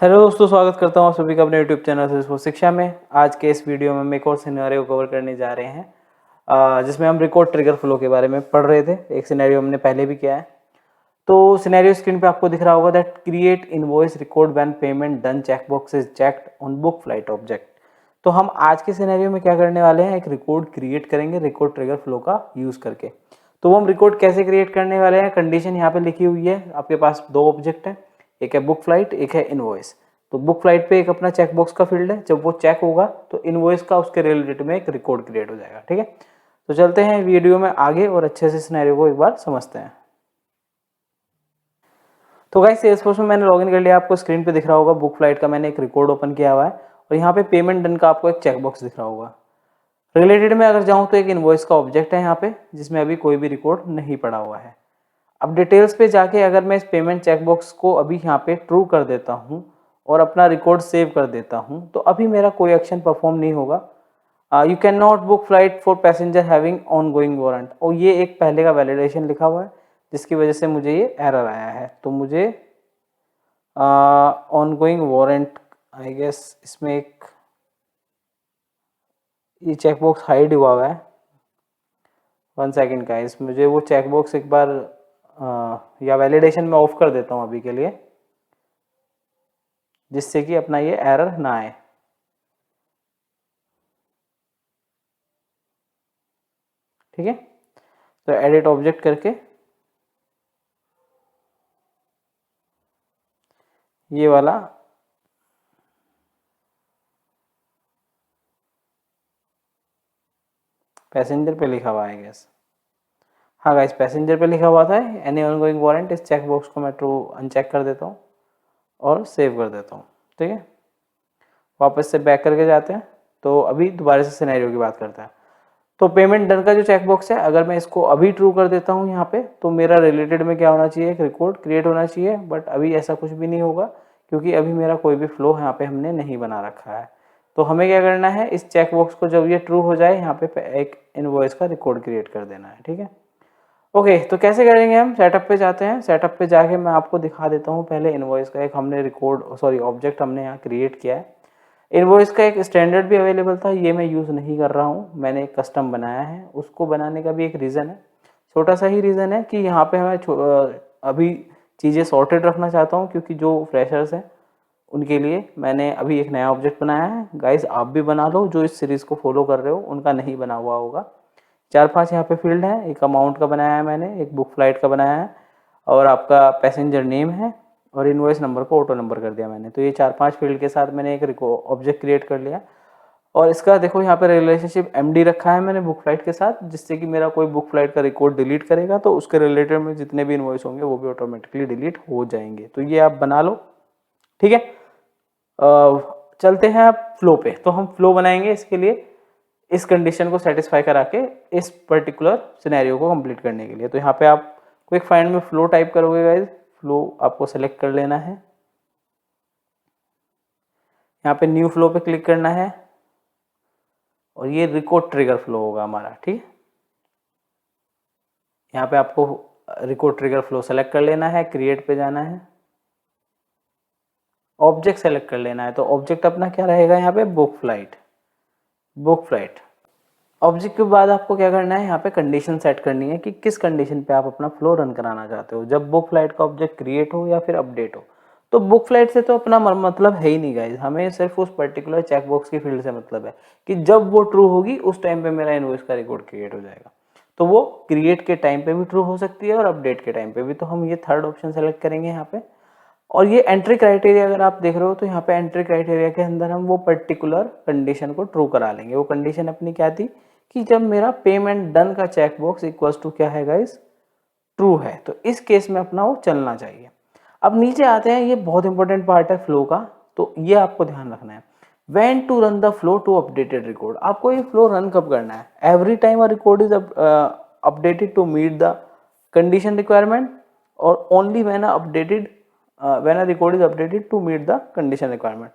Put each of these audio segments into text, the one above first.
Hello दोस्तों, स्वागत करता हूँ आप सभी का अपने यूट्यूब चैनल से शिक्षा में। आज के इस वीडियो में हम एक और सिनेरियो कवर करने जा रहे हैं जिसमें हम रिकॉर्ड ट्रिगर फ्लो के बारे में पढ़ रहे थे। एक सिनेरियो हमने पहले भी किया है। तो सिनेरियो स्क्रीन पे आपको दिख रहा होगा that create invoice record when payment done checkbox is checked on book flight object. तो हम आज के सिनेरियो में क्या करने वाले हैं, एक रिकॉर्ड क्रिएट करेंगे रिकॉर्ड ट्रिगर फ्लो का यूज करके। तो वो हम रिकॉर्ड कैसे क्रिएट करने वाले हैं, कंडीशन यहाँ पे लिखी हुई है। आपके पास दो ऑब्जेक्ट है, एक है बुक फ्लाइट, एक है इनवॉइस। तो बुक फ्लाइट पे एक अपना चेकबॉक्स का फील्ड है, जब वो चेक होगा तो इनवॉइस का उसके रिलेटेड में एक रिकॉर्ड क्रिएट हो जाएगा। ठीक है, तो चलते हैं वीडियो में आगे और अच्छे से सिनेरियो को एक बार समझते हैं। तो गाइस सेल्सफोर्स में मैंने लॉगिन कर लिया। आपको स्क्रीन पे दिख रहा होगा बुक फ्लाइट का मैंने एक रिकॉर्ड ओपन किया हुआ है और यहाँ पे पेमेंट डन का आपको एक चेकबॉक्स दिख रहा होगा। रिलेटेड में अगर जाऊँ तो एक इनवॉइस का ऑब्जेक्ट है यहाँ पे, जिसमें अभी कोई भी रिकॉर्ड नहीं पड़ा हुआ है। अब डिटेल्स पे जाके अगर मैं इस पेमेंट चेकबॉक्स को अभी यहाँ पे ट्रू कर देता हूँ और अपना रिकॉर्ड सेव कर देता हूँ, तो अभी मेरा कोई एक्शन परफॉर्म नहीं होगा। You can not book flight for passenger having on going warrant, और ये एक पहले का वैलिडेशन लिखा हुआ है जिसकी वजह से मुझे ये एरर आया है। तो मुझे ongoing warrant, I guess इसमें एक ये चेकबॉक्स हाइड हुआ है। 1 सेकेंड का इस मुझे वो चेकबॉक्स एक बार या वैलिडेशन में ऑफ कर देता हूँ अभी के लिए, जिससे कि अपना ये एरर ना आए। ठीक है, तो एडिट ऑब्जेक्ट करके ये वाला पैसेंजर पे लिखा हुआ है गैस। हाँ गाइस, पैसेंजर पे लिखा हुआ था एनी ऑनगोइंग वारंट। इस चेक बॉक्स को मैं ट्रू अनचेक कर देता हूँ और सेव कर देता हूँ। ठीक है, वापस से बैक करके जाते हैं। तो अभी दोबारा से सिनेरियो की बात करते हैं। तो पेमेंट डन का जो चेकबॉक्स है, अगर मैं इसको अभी ट्रू कर देता हूँ यहाँ पे, तो मेरा रिलेटेड में क्या होना चाहिए, एक रिकॉर्ड क्रिएट होना चाहिए। बट अभी ऐसा कुछ भी नहीं होगा क्योंकि अभी मेरा कोई भी फ्लो यहाँ पे हमने नहीं बना रखा है। तो हमें क्या करना है, इस चेकबॉक्स को जब ये ट्रू हो जाए यहाँ पे एक इनवॉइस का रिकॉर्ड क्रिएट कर देना है। ठीक है, ओके। तो कैसे करेंगे, हम सेटअप पे जाते हैं। सेटअप पे जाके मैं आपको दिखा देता हूँ पहले इनवॉइस का एक हमने ऑब्जेक्ट हमने यहाँ क्रिएट किया है। इनवॉइस का एक स्टैंडर्ड भी अवेलेबल था, ये मैं यूज़ नहीं कर रहा हूँ, मैंने एक कस्टम बनाया है। उसको बनाने का भी एक रीज़न है, छोटा सा ही रीज़न है कि यहाँ पे मैं अभी चीज़ें सॉर्टेड रखना चाहता हूँ, क्योंकि जो फ्रेशर्स हैं उनके लिए मैंने अभी एक नया ऑब्जेक्ट बनाया है। गाइस आप भी बना लो, जो इस सीरीज़ को फॉलो कर रहे हो उनका नहीं बना हुआ होगा। 4-5 यहाँ पे फील्ड है। एक अमाउंट का बनाया है मैंने, एक बुक फ्लाइट का बनाया है, और आपका पैसेंजर नेम है, और इनवॉइस नंबर को ऑटो नंबर कर दिया मैंने। तो ये 4-5 फील्ड के साथ मैंने एक ऑब्जेक्ट क्रिएट कर लिया। और इसका देखो यहाँ पे रिलेशनशिप एमडी रखा है मैंने बुक फ्लाइट के साथ, जिससे कि मेरा कोई बुक फ्लाइट का रिकॉर्ड डिलीट करेगा तो उसके रिलेटेड में जितने भी इनवॉइस होंगे वो भी ऑटोमेटिकली डिलीट हो जाएंगे। तो ये आप बना लो। ठीक है, चलते हैं आप फ्लो पे। तो हम फ्लो बनाएंगे इसके लिए, इस कंडीशन को सेटिस्फाई करा के इस पर्टिकुलर सिनेरियो को कंप्लीट करने के लिए। तो यहाँ पे आप क्विक फाइंड में फ्लो टाइप करोगे गाइज। फ्लो आपको सेलेक्ट कर लेना है, यहाँ पे न्यू फ्लो पे क्लिक करना है और ये रिकॉर्ड ट्रिगर फ्लो होगा हमारा। ठीक है, यहाँ पे आपको रिकॉर्ड ट्रिगर फ्लो सेलेक्ट कर लेना है, क्रिएट पे जाना है, ऑब्जेक्ट सेलेक्ट कर लेना है। तो ऑब्जेक्ट अपना क्या रहेगा यहाँ पे, book flight. Book flight object के बाद आपको क्या करना है, यहाँ पे कंडीशन सेट करनी है कि किस कंडीशन पे आप अपना फ्लो रन कराना चाहते हो, जब बुक फ्लाइट का ऑब्जेक्ट क्रिएट हो या फिर अपडेट हो। तो बुक फ्लाइट से तो अपना मतलब है ही नहीं गाइज, हमें सिर्फ उस पर्टिकुलर चेकबॉक्स की फील्ड से मतलब है कि जब वो ट्रू होगी उस टाइम पे मेरा इनवॉइस का रिकॉर्ड क्रिएट हो जाएगा। तो वो क्रिएट के टाइम पे भी ट्रू हो सकती है और अपडेट के टाइम पे भी। तो हम ये थर्ड ऑप्शन सेलेक्ट करेंगे यहाँ पे। और ये एंट्री क्राइटेरिया अगर आप देख रहे हो तो यहाँ पे एंट्री क्राइटेरिया के अंदर हम वो पर्टिकुलर कंडीशन को ट्रू करा लेंगे। वो कंडीशन अपनी क्या थी कि जब मेरा पेमेंट डन का चेकबॉक्स इक्वल्स टू क्या है गाइस, ट्रू है, तो इस केस में अपना वो चलना चाहिए। अब नीचे आते हैं, ये बहुत इंपॉर्टेंट पार्ट है फ्लो का, तो ये आपको ध्यान रखना है। When to run the flow to updated record, आपको ये फ्लो रन कब करना है, every time a record is updated to meet the condition requirement, और only when updated when a record is updated to meet the condition requirement.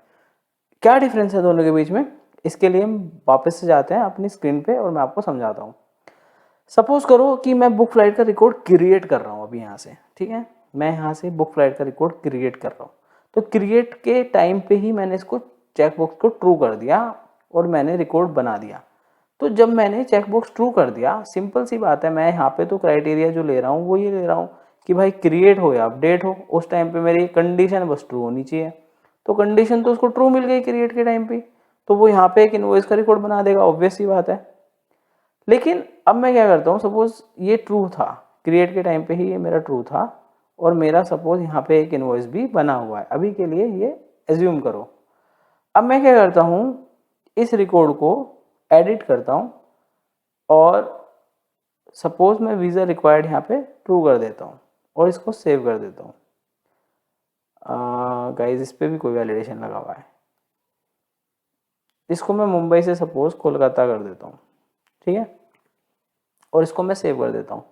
क्या difference है दोनों के बीच में, इसके लिए हम वापस से जाते हैं अपनी स्क्रीन पे और मैं आपको समझाता हूँ। सपोज करो कि मैं बुक फ्लाइट का रिकॉर्ड क्रिएट कर रहा हूँ अभी यहाँ से। ठीक है, मैं यहाँ से बुक फ्लाइट का रिकॉर्ड क्रिएट कर रहा हूँ। तो क्रिएट के टाइम पे ही मैंने इसको चेकबॉक्स को ट्रू कर दिया और मैंने रिकॉर्ड बना दिया। तो जब मैंने चेकबॉक्स ट्रू कर दिया, सिंपल सी बात है, मैं यहाँ पे तो क्राइटेरिया जो ले रहा हूँ वो ये ले रहा हूँ कि भाई क्रिएट हो या अपडेट हो, उस टाइम पे मेरी कंडीशन बस ट्रू होनी चाहिए। तो कंडीशन तो उसको ट्रू मिल गई क्रिएट के टाइम पे, तो वो यहाँ पे एक इनवॉइस का रिकॉर्ड बना देगा, ऑब्वियस सी बात है। लेकिन अब मैं क्या करता हूँ, सपोज ये ट्रू था, क्रिएट के टाइम पे ही ये मेरा ट्रू था और मेरा सपोज यहाँ पे एक इनवॉइस भी बना हुआ है, अभी के लिए ये एज्यूम करो। अब मैं क्या करता हूँ, इस रिकॉर्ड को एडिट करता हूँ और सपोज मैं वीज़ा रिक्वायर्ड यहाँ पे ट्रू कर देता हूँ और इसको सेव कर देता हूँ। गाइस इस पे भी कोई वैलिडेशन लगा हुआ है, इसको मैं मुंबई से सपोज कोलकाता कर देता हूँ, ठीक है, और इसको मैं सेव कर देता हूँ।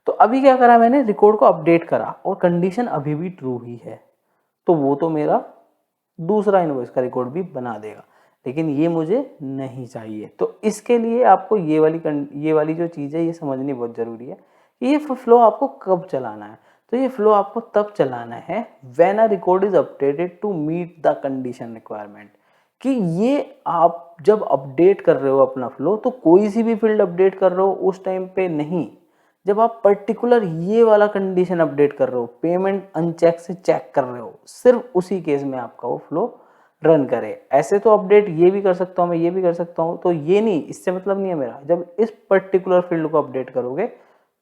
तो अभी क्या करा मैंने, रिकॉर्ड को अपडेट करा और कंडीशन अभी भी ट्रू ही है, तो वो तो मेरा दूसरा इनवॉइस का रिकॉर्ड भी बना देगा, लेकिन ये मुझे नहीं चाहिए। तो इसके लिए आपको ये वाली जो चीज़ है ये समझनी बहुत ज़रूरी है कि ये फ्लो आपको कब चलाना है। तो ये फ्लो आपको तब चलाना है when a record is updated to meet the condition requirement, कि ये आप जब अपडेट कर रहे हो अपना फ्लो, तो कोई सी भी फील्ड अपडेट कर रहे हो उस टाइम पे नहीं, जब आप पर्टिकुलर ये वाला कंडीशन अपडेट कर रहे हो, पेमेंट अनचेक से चेक कर रहे हो, सिर्फ उसी केस में आपका वो फ्लो रन करे। ऐसे तो अपडेट ये भी कर सकता हूँ मैं, ये भी कर सकता हूँ, तो ये नहीं, इससे मतलब नहीं है मेरा। जब इस पर्टिकुलर फील्ड को अपडेट करोगे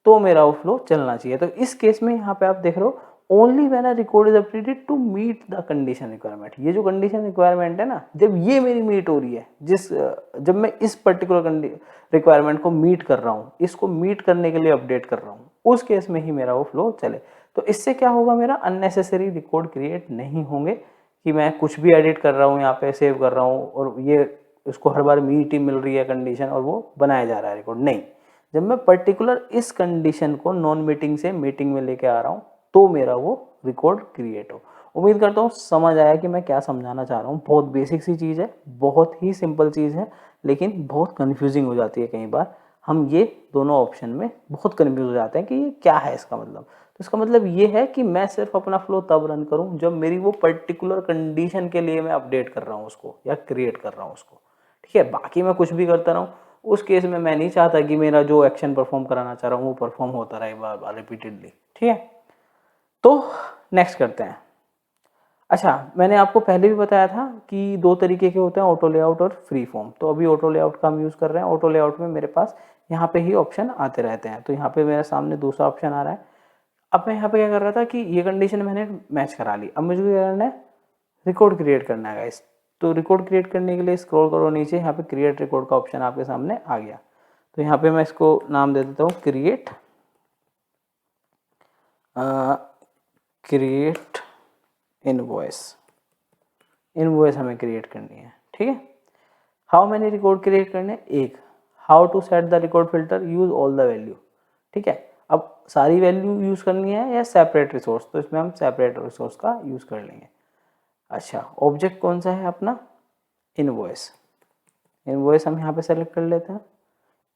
तो मेरा वो फ्लो चलना चाहिए। तो इस केस में यहाँ पे आप देख रहे हो, only when a record is updated to meet the condition requirement. ये जो कंडीशन रिक्वायरमेंट है ना, जब ये मेरी मीट हो रही है, जब मैं इस पर्टिकुलर रिक्वायरमेंट को मीट कर रहा हूँ, इसको मीट करने के लिए अपडेट कर रहा हूँ, उस केस में ही मेरा वो फ्लो चले। तो इससे क्या होगा, मेरा अननेसेसरी रिकॉर्ड क्रिएट नहीं होंगे कि मैं कुछ भी एडिट कर रहा हूँ यहाँ पे, सेव कर रहा हूँ और ये उसको हर बार मीट ही मिल रही है कंडीशन और वो बनाया जा रहा है रिकॉर्ड। नहीं, जब मैं पर्टिकुलर इस कंडीशन को नॉन मीटिंग से मीटिंग में लेके आ रहा हूँ तो मेरा वो रिकॉर्ड क्रिएट हो। उम्मीद करता हूँ समझ आया कि मैं क्या समझाना चाह रहा हूँ। बहुत बेसिक सी चीज़ है, बहुत ही सिंपल चीज़ है, लेकिन बहुत कन्फ्यूजिंग हो जाती है कई बार। हम ये दोनों ऑप्शन में बहुत कन्फ्यूज हो जाते हैं कि ये क्या है इसका मतलब। तो इसका मतलब ये है कि मैं सिर्फ अपना फ्लो तब रन करूँ जब मेरी वो पर्टिकुलर कंडीशन के लिए मैं अपडेट कर रहा हूँ उसको या क्रिएट कर रहा हूँ उसको, ठीक है। बाकी मैं कुछ भी करता रहूँ, उस केस में मैं नहीं चाहता कि मेरा जो एक्शन परफॉर्म कराना चाह रहा हूँ वो परफॉर्म होता रहे बार बार रिपीटेडली, ठीक है। तो नेक्स्ट करते हैं। अच्छा, मैंने आपको पहले भी बताया था कि दो तरीके के होते हैं, ऑटो लेआउट और फ्री फॉर्म। तो अभी ऑटो लेआउट का हम यूज़ कर रहे हैं। ऑटो लेआउट में मेरे पास यहाँ पे ही ऑप्शन आते रहते हैं, तो यहाँ पे मेरे सामने दूसरा ऑप्शन आ रहा है। अब मैं यहाँ पे क्या कर रहा था कि ये कंडीशन मैंने मैच करा ली, अब मुझे क्या करना है, रिकॉर्ड क्रिएट करना है गाइस। तो रिकॉर्ड क्रिएट करने के लिए स्क्रॉल करो नीचे, यहाँ पे क्रिएट रिकॉर्ड का ऑप्शन आपके सामने आ गया। तो यहाँ पे मैं इसको नाम दे देता हूँ क्रिएट क्रिएट इनवॉइस। इनवॉइस हमें क्रिएट करनी है, ठीक है। हाउ मैनी रिकॉर्ड क्रिएट करने, एक। How to set the record filter, use all the value, ठीक है। अब सारी वैल्यू यूज करनी है या सेपरेट रिसोर्स, तो इसमें हम सेपरेट रिसोर्स का यूज कर लेंगे। अच्छा, ऑब्जेक्ट कौन सा है अपना, इनवॉइस। इनवॉइस हम यहाँ पे सेलेक्ट कर लेते हैं,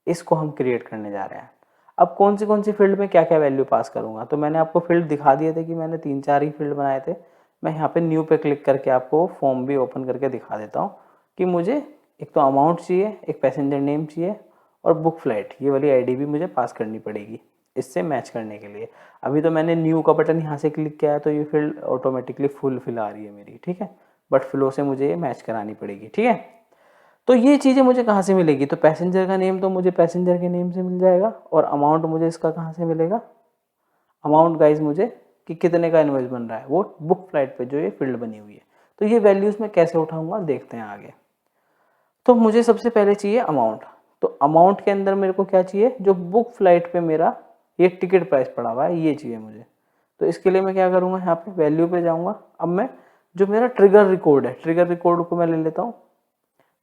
इसको हम क्रिएट करने जा रहे हैं। अब कौन सी फील्ड में क्या क्या वैल्यू पास करूँगा, तो मैंने आपको फील्ड दिखा दिए थे कि मैंने 3-4 ही फील्ड बनाए थे। मैं यहाँ पे न्यू पे क्लिक करके आपको फॉर्म भी ओपन करके दिखा देता हूँ कि मुझे एक तो अमाउंट चाहिए, एक पैसेंजर नेम चाहिए और बुक फ्लाइट, ये वाली आईडी भी मुझे पास करनी पड़ेगी इससे मैच करने के लिए। अभी तो मैंने न्यू का बटन यहाँ से क्लिक किया है तो ये फील्ड ऑटोमेटिकली फुल आ रही है मेरी, ठीक है। बट फ्लो से मुझे ये मैच करानी पड़ेगी, ठीक है। तो ये चीज़ें मुझे कहाँ से मिलेगी, तो पैसेंजर का नेम तो मुझे पैसेंजर के नेम से मिल जाएगा और अमाउंट मुझे इसका कहाँ से मिलेगा, अमाउंट गाइज मुझे कि कितने का इनवॉइस बन रहा है वो बुक फ्लाइट पे जो ये फील्ड बनी हुई है। तो ये वैल्यूज़ मैं कैसे उठाऊंगा देखते हैं आगे। तो मुझे सबसे पहले चाहिए अमाउंट। तो अमाउंट के अंदर मेरे को क्या चाहिए, जो बुक फ्लाइट पे मेरा ये टिकट प्राइस पड़ा हुआ है ये चाहिए मुझे। तो इसके लिए मैं क्या करूँगा, यहाँ पे वैल्यू पे जाऊँगा। अब मैं जो मेरा ट्रिगर रिकॉर्ड है, ट्रिगर रिकॉर्ड को मैं ले लेता हूँ।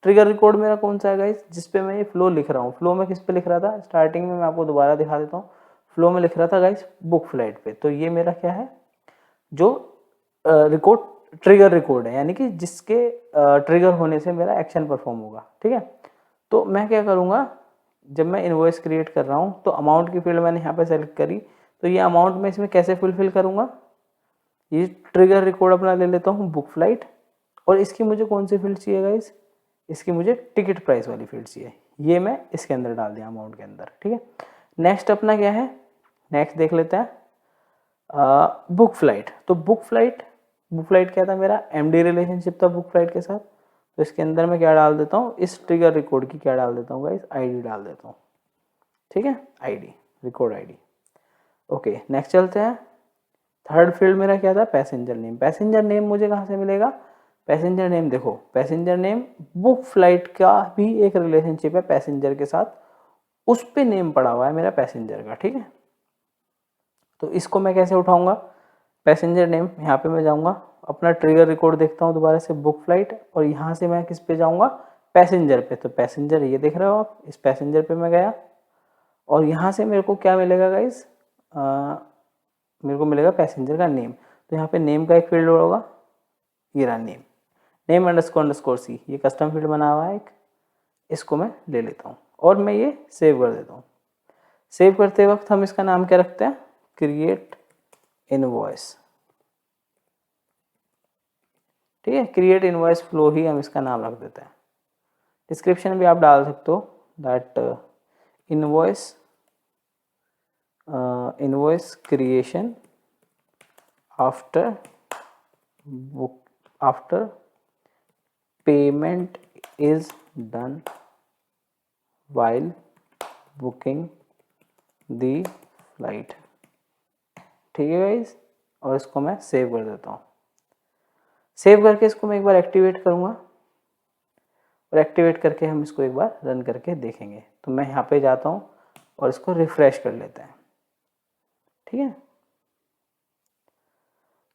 ट्रिगर रिकॉर्ड मेरा कौन सा है गाइस, जिस पे मैं ये फ्लो लिख रहा हूँ। फ्लो में किस पे लिख रहा था, स्टार्टिंग में मैं आपको दोबारा दिखा देता हूँ। फ्लो में लिख रहा था गाइस बुक फ्लाइट पे। तो ये मेरा क्या है, जो रिकॉर्ड ट्रिगर रिकॉर्ड है, यानी कि जिसके ट्रिगर होने से मेरा एक्शन परफॉर्म होगा, ठीक है। तो मैं क्या करूँगा, जब मैं इनवॉइस क्रिएट कर रहा हूँ तो अमाउंट की फील्ड मैंने यहाँ पे सेलेक्ट करी। तो ये अमाउंट मैं इसमें कैसे फुलफिल करूँगा, ये ट्रिगर रिकॉर्ड अपना ले लेता हूँ बुक फ्लाइट, और इसकी मुझे कौन सी फील्ड चाहिए गाइस, इसकी मुझे टिकट प्राइस वाली फील्ड चाहिए, ये मैं इसके अंदर डाल दिया अमाउंट के अंदर, ठीक है। नेक्स्ट अपना क्या है, नेक्स्ट देख लेते हैं बुक फ्लाइट। तो बुक फ्लाइट क्या था मेरा, एमडी रिलेशनशिप था बुक फ्लाइट के साथ, तो इसके अंदर मैं क्या डाल देता हूँ, इस ट्रिगर रिकॉर्ड की क्या डाल देता हूँ गाइस, आईडी डाल देता हूँ, ठीक है, ID, record ID. Okay next चलते हैं, थर्ड फील्ड मेरा क्या था, पैसेंजर नेम। पैसेंजर नेम मुझे कहाँ से मिलेगा, पैसेंजर नेम देखो, पैसेंजर नेम बुक फ्लाइट का भी एक रिलेशनशिप है पैसेंजर के साथ, उस पे नेम पड़ा हुआ है मेरा पैसेंजर का, ठीक है। तो इसको मैं कैसे उठाऊंगा, पैसेंजर नेम, यहाँ पे मैं जाऊँगा अपना ट्रिगर रिकॉर्ड देखता हूँ दोबारा से बुक फ्लाइट, और यहाँ से मैं किस पे जाऊँगा, पैसेंजर पे। तो पैसेंजर ये देख रहे हो आप, इस पैसेंजर पे मैं गया, और यहाँ से मेरे को क्या मिलेगा गाइस, मेरे को मिलेगा पैसेंजर का नेम। तो यहाँ पे नेम का एक फील्ड होगा, ये रहा नेम, नेम अंडरस्कोर सी, ये कस्टम फील्ड बना हुआ है एक, इसको मैं ले लेता हूँ और मैं ये सेव कर देता हूँ। सेव करते वक्त हम इसका नाम क्या रखते हैं, क्रिएट इनवॉइस, ठीक है, क्रिएट इनवॉइस फ्लो ही हम इसका नाम रख देते हैं। डिस्क्रिप्शन भी आप डाल सकते हो that invoice creation after payment is done while booking the flight, ठीक है गाइज। और इसको मैं सेव कर देता हूँ। सेव करके इसको मैं एक बार एक्टिवेट करूँगा, और एक्टिवेट करके हम इसको एक बार रन करके देखेंगे। तो मैं यहाँ पे जाता हूँ और इसको रिफ्रेश कर लेते हैं, ठीक है।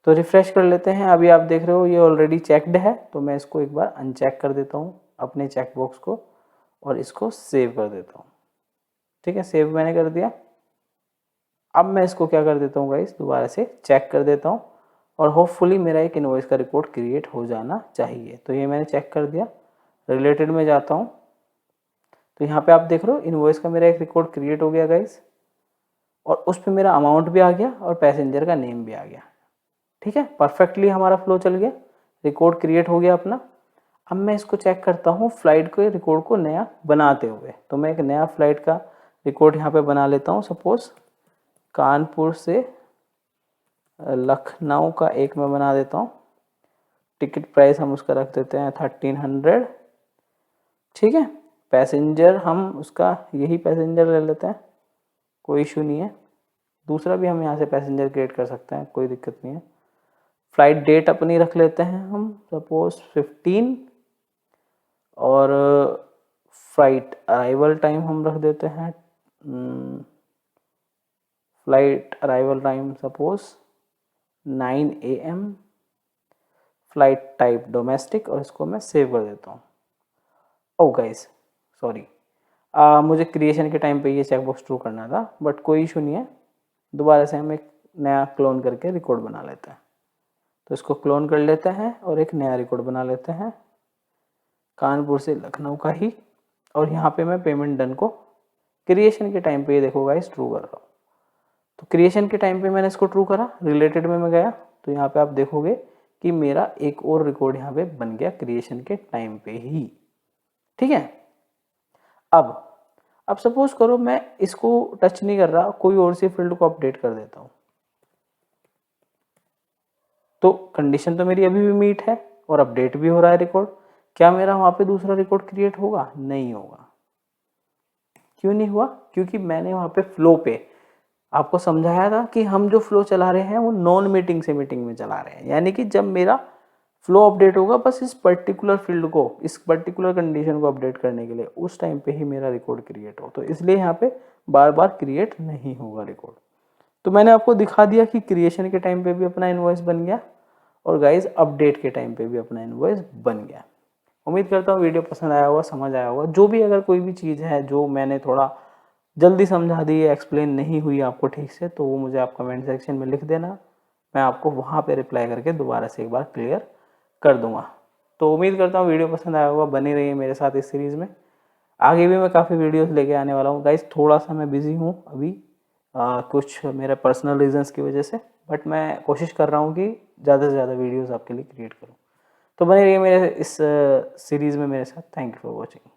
तो रिफ्रेश कर लेते हैं, अभी आप देख रहे हो ये ऑलरेडी चेक्ड है, तो मैं इसको एक बार अनचेक कर देता हूँ अपने चेक बॉक्स को, और इसको सेव कर देता हूँ, ठीक है। सेव मैंने कर दिया। अब मैं इसको क्या कर देता हूँ गाइस, दोबारा से चेक कर देता हूँ, और होपफुली मेरा एक इनवॉइस का रिकॉर्ड क्रिएट हो जाना चाहिए। तो ये मैंने चेक कर दिया, रिलेटेड में जाता हूँ, तो यहाँ पे आप देख रहे हो इनवॉइस का मेरा एक रिकॉर्ड क्रिएट हो गया गाइस, और उस पर मेरा अमाउंट भी आ गया और पैसेंजर का नेम भी आ गया, ठीक है। परफेक्टली हमारा फ्लो चल गया, रिकॉर्ड क्रिएट हो गया अपना। अब मैं इसको चेक करता हूँ फ्लाइट के रिकॉर्ड को नया बनाते हुए। तो मैं एक नया फ्लाइट का रिकॉर्ड यहाँ पे बना लेता हूँ, सपोज कानपुर से लखनऊ का एक मैं बना देता हूँ। टिकट प्राइस हम उसका रख देते हैं 1300, ठीक है। पैसेंजर हम उसका यही पैसेंजर ले लेते हैं, कोई इशू नहीं है। दूसरा भी हम यहाँ से पैसेंजर क्रिएट कर सकते हैं, कोई दिक्कत नहीं है। फ्लाइट डेट अपनी रख लेते हैं हम सपोज 15, और फ्लाइट अराइवल टाइम हम रख देते हैं, flight arrival time suppose 9 AM, flight type domestic, और इसको मैं सेव कर देता हूँ। ओ गाइस सॉरी, मुझे क्रिएशन के टाइम पे ये चेकबॉक्स ट्रू करना था, बट कोई इशू नहीं है। दोबारा से हम एक नया क्लोन करके रिकॉर्ड बना लेते हैं। तो इसको क्लोन कर लेते हैं और एक नया रिकॉर्ड बना लेते हैं कानपुर से लखनऊ का ही, और यहाँ पे मैं पेमेंट डन को क्रिएशन के टाइम पे ये देखो गाइस ट्रू कर रहा हूँ। तो क्रिएशन के टाइम पे मैंने इसको ट्रू करा, रिलेटेड में मैं गया, तो यहाँ पे आप देखोगे कि मेरा एक और रिकॉर्ड यहाँ पे बन गया क्रिएशन के टाइम पे ही, ठीक है। अब सपोज करो मैं इसको टच नहीं कर रहा, कोई और सी फील्ड को अपडेट कर देता हूँ, तो कंडीशन तो मेरी अभी भी मीट है और अपडेट भी हो रहा है रिकॉर्ड। क्या मेरा वहाँ पे दूसरा रिकॉर्ड क्रिएट होगा? नहीं होगा। क्यों नहीं हुआ? क्योंकि मैंने वहाँ पे फ्लो पे आपको समझाया था कि हम जो फ्लो चला रहे हैं वो नॉन मीटिंग से मीटिंग में चला रहे हैं, यानी कि जब मेरा फ्लो अपडेट होगा बस इस पर्टिकुलर फील्ड को, इस पर्टिकुलर कंडीशन को अपडेट करने के लिए, उस टाइम पे ही मेरा रिकॉर्ड क्रिएट हो। तो इसलिए यहाँ पे बार बार क्रिएट नहीं होगा रिकॉर्ड। तो मैंने आपको दिखा दिया कि क्रिएशन के टाइम पे भी अपना इनवॉइस बन गया, और गाइज अपडेट के टाइम पे भी अपना इनवॉइस बन गया। उम्मीद करता हूँ वीडियो पसंद आया होगा, समझ आया होगा। जो भी अगर कोई भी चीज़ है जो मैंने थोड़ा जल्दी समझा दी है, एक्सप्लेन नहीं हुई आपको ठीक से, तो वो मुझे आप कमेंट सेक्शन में लिख देना, मैं आपको वहाँ पे रिप्लाई करके दोबारा से एक बार क्लियर कर दूंगा। तो उम्मीद करता हूँ वीडियो पसंद आया होगा, बनी रहिए मेरे साथ इस सीरीज़ में। आगे भी मैं काफ़ी वीडियोस लेके आने वाला हूँ गाइस। थोड़ा सा मैं बिजी हूँ अभी कुछ मेरे पर्सनल रीजंस की वजह से, बट मैं कोशिश कर रहा हूँ कि ज़्यादा से ज़्यादा वीडियोस आपके लिए क्रिएट करूँ। तो बने रहिए मेरे इस सीरीज़ में मेरे साथ। Thank you for watching.